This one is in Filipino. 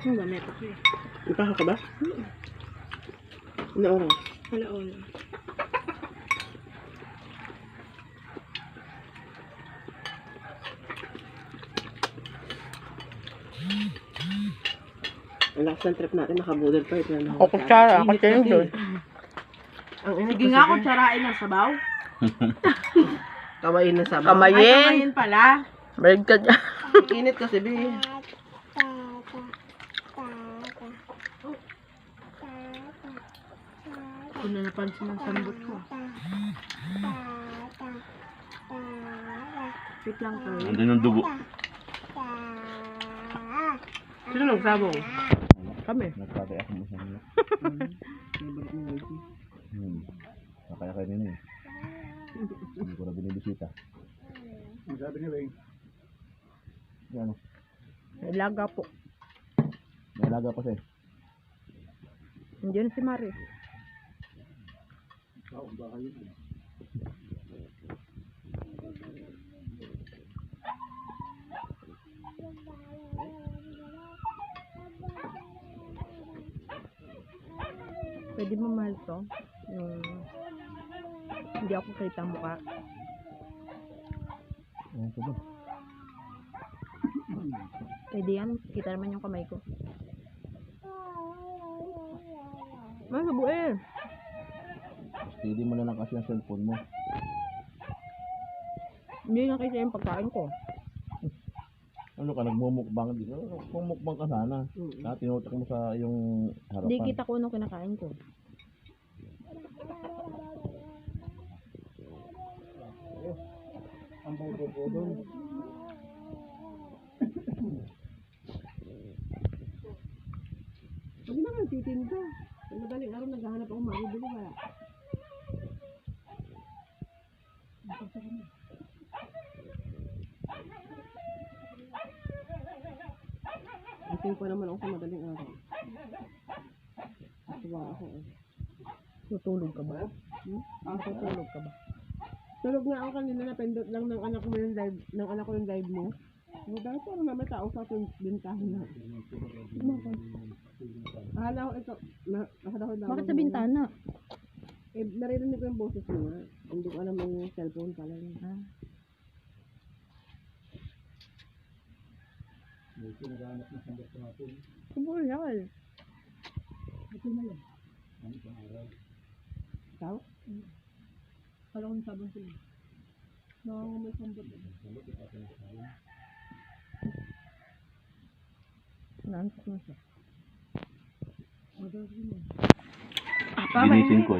Ang gamit ako eh. Ipaha ka ba? Ano oras? Alaola. Ang lakas ng trip natin, nakabudol pa ito. Ako kutsara, ako tayo doon. Ang init Sige nga, kutsarain ng sabaw. Kamayin na sabaw. Ay, Kamayin. kamayin pala. Bread ka dyan. Init kasi, be. Kung na napansin ng sambot ko. Wait lang tayo. Andun yung dugo. Sino nagsabaw? Kami. Nagpatay ako mo sa nila. Nakaya kayo nila eh. Hindi ko na binibisita. Ang sabi ni Weng, Yan o. May laga po. May alaga pa siya eh. Nandiyan si Mari. taong bahay yun. Pwede mo mahal to. Yung hindi ako kita mukha. Ayan ito ba? Pwede yan. Kita naman yung kamay ko. May sabo eh. Steady mo na lang kasi ang cellphone mo. Hindi nakita yung pagkain ko. Ano ka, nagmumukbang dito? Mumukbang ka sana. Tinutok mo sa yung harapan. Hindi kita ko anong kinakain ko. Ang bobo doon. Huwag naman titinda. Pag madaling araw, naghahanap ako maribili ba? Gising pa naman ako sa madaling araw. Tuwa ako eh. Tutulog ka ba? Tutulog ka ba? Tulog nga ako kanina, napindot lang ng anak mo yung live, ng anak ko yung live mo. Oh, dahil parang naman tao sa ating bintahan na. Akala ko ito, akala ko Bakit sa bintana? Eh, naririnig ko yung boses mo nga. Hindi ko alam yung cellphone pala yun. May sinaganap na sandok natin. Kubulal. Ito na lang. Ang isang araw. Ikaw? Kala ko nasabang sila. May sambot. Naantok na siya. Ginising ko.